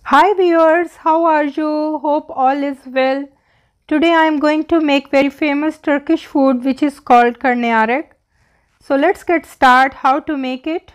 Hi viewers, how are you? Hope all is well. Today I am going to make very famous Turkish food which is called karnıyarık. So let's get start how to make it.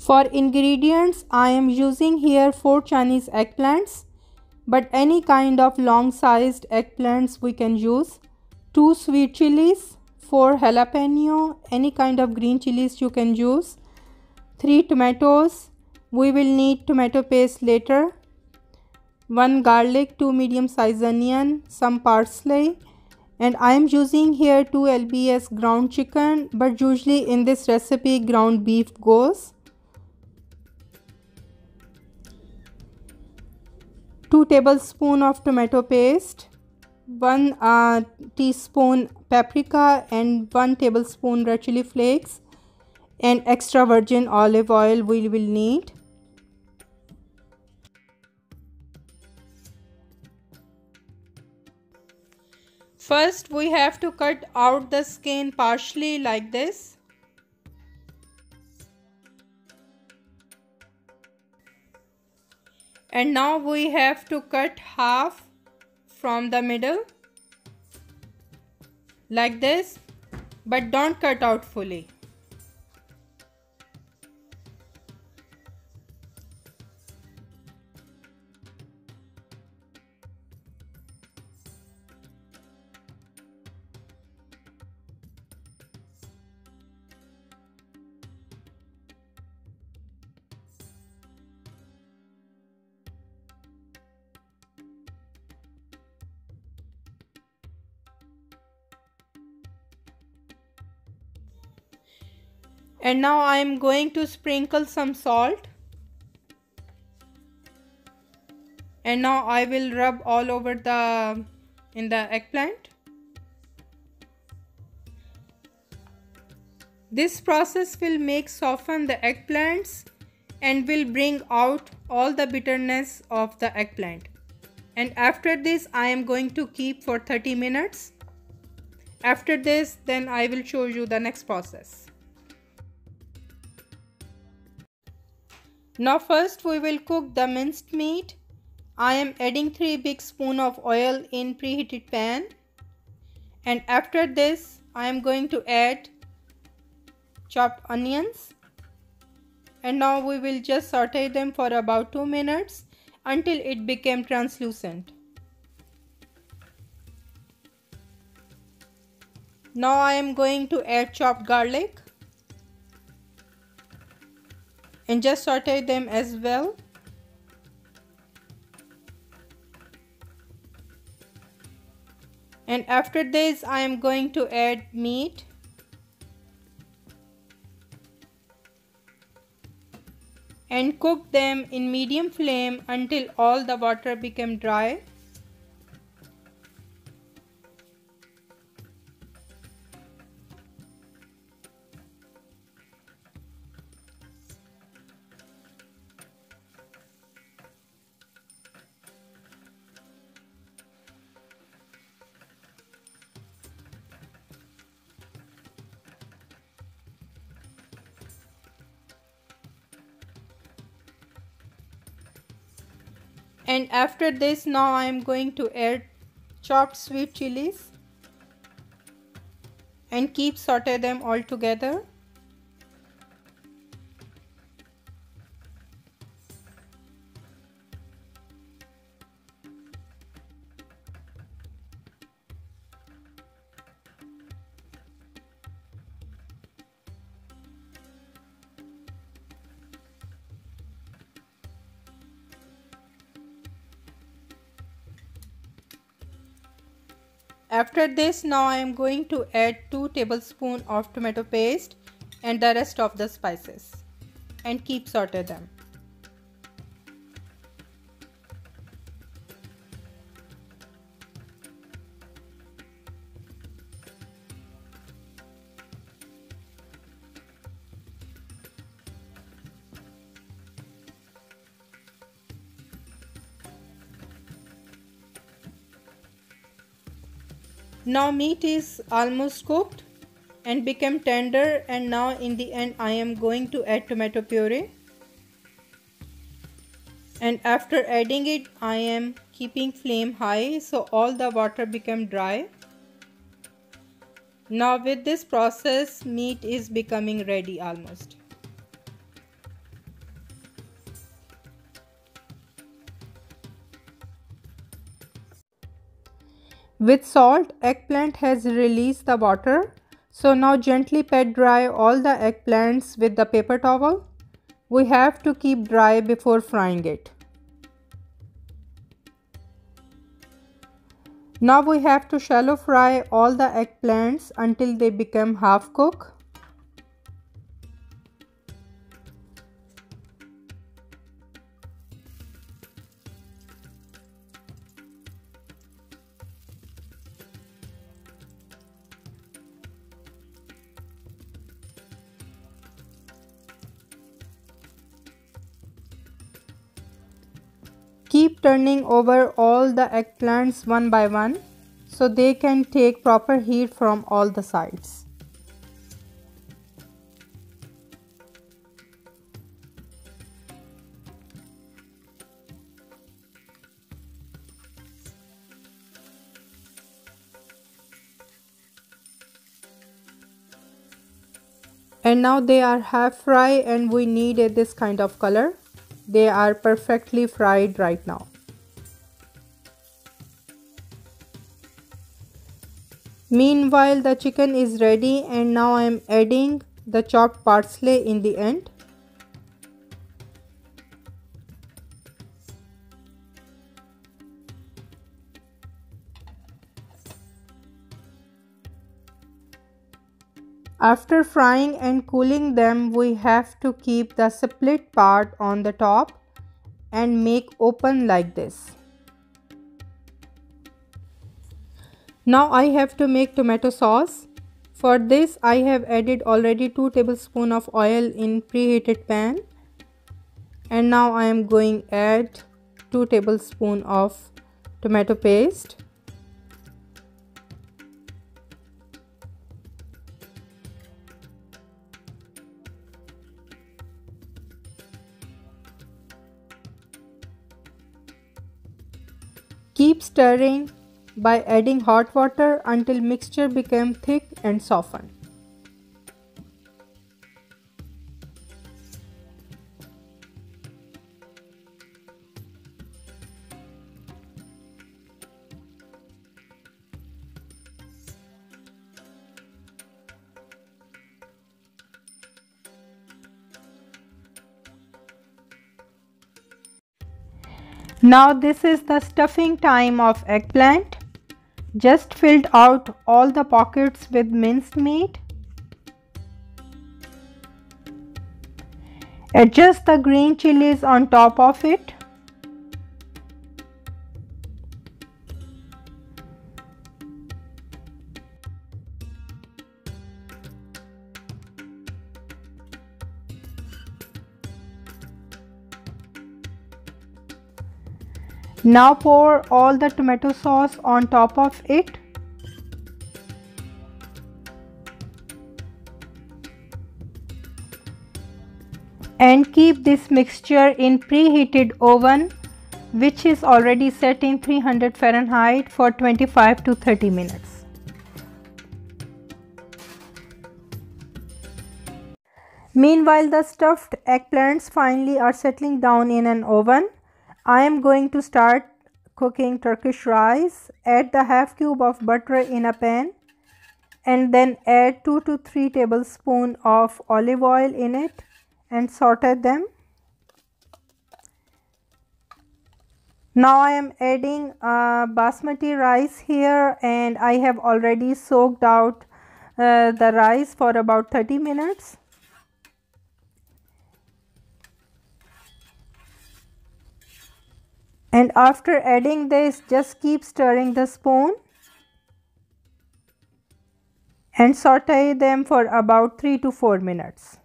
For ingredients I am using here 4 Chinese eggplants, but any kind of long sized eggplants we can use, 2 sweet chilies, 4 jalapeno, any kind of green chilies you can use, 3 tomatoes, we will need tomato paste later, 1 garlic, 2 medium sized onion, some parsley, and I am using here 2 lbs ground chicken, but usually in this recipe ground beef goes. 2 tablespoons of tomato paste, 1 teaspoon paprika and 1 tablespoon red chili flakes, and extra virgin olive oil we will need. First we have to cut out the skin partially like this. And now we have to cut half from the middle like this, but don't cut out fully. And now I am going to sprinkle some salt. And now I will rub all over in the eggplant. This process will make soften the eggplants and will bring out all the bitterness of the eggplant. And after this I am going to keep for 30 minutes. After this then I will show you the next process. Now first we will cook the minced meat. I am adding 3 big spoons of oil in preheated pan. And after this I am going to add chopped onions. And now we will just saute them for about 2 minutes until it became translucent. Now I am going to add chopped garlic and just saute them as well. And after this I am going to add meat. And cook them in medium flame until all the water become dry. And after this now I am going to add chopped sweet chilies and keep saute them all together. After this, now I am going to add 2 tablespoons of tomato paste and the rest of the spices and keep saute them. Now meat is almost cooked and become tender, and now in the end I am going to add tomato puree, and after adding it I am keeping flame high so all the water become dry. Now with this process meat is becoming ready almost. With salt, eggplant has released the water. So now gently pat dry all the eggplants with the paper towel. We have to keep dry before frying it. Now we have to shallow fry all the eggplants until they become half cooked. Keep turning over all the eggplants one by one so they can take proper heat from all the sides. And now they are half fried and we need this kind of color. They are perfectly fried right now. Meanwhile, the chicken is ready and now I am adding the chopped parsley in the end. After frying and cooling them, we have to keep the split part on the top and make open like this. Now I have to make tomato sauce. For this I have added already 2 tablespoons of oil in preheated pan. And now I am going to add 2 tablespoons of tomato paste. Keep stirring by adding hot water until mixture becomes thick and soften. Now this is the stuffing time of eggplant. Just filled out all the pockets with minced meat. Adjust the green chilies on top of it. Now pour all the tomato sauce on top of it. And keep this mixture in preheated oven, which is already set in 300 Fahrenheit for 25 to 30 minutes. Meanwhile, the stuffed eggplants finally are settling down in an oven. I am going to start cooking Turkish rice. Add the half cube of butter in a pan and then add 2 to 3 tablespoons of olive oil in it and saute them. Now I am adding basmati rice here, and I have already soaked out the rice for about 30 minutes. And after adding this, just keep stirring the spoon and saute them for about 3 to 4 minutes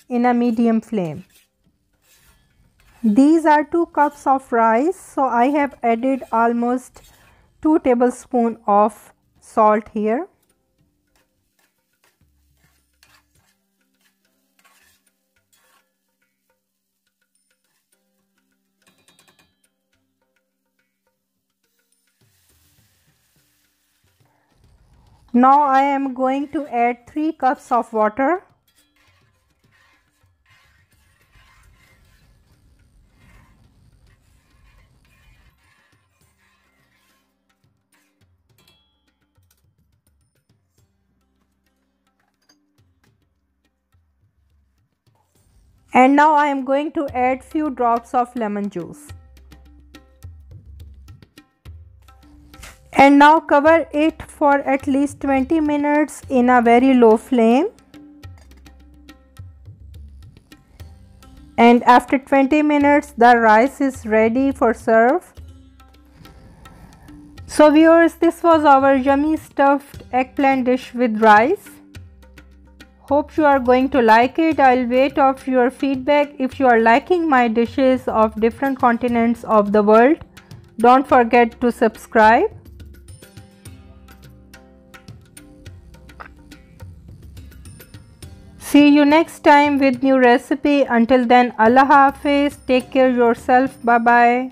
in a medium flame. These are 2 cups of rice, so I have added almost 2 tablespoons of salt here. Now I am going to add 3 cups of water. And now I am going to add few drops of lemon juice. And now cover it for at least 20 minutes in a very low flame. And after 20 minutes the rice is ready for serve. So viewers, this was our yummy stuffed eggplant dish with rice. Hope you are going to like it. I'll wait of your feedback. If you are liking my dishes of different continents of the world, don't forget to subscribe. See you next time with new recipe. Until then, Allah Hafiz. Take care yourself. Bye bye.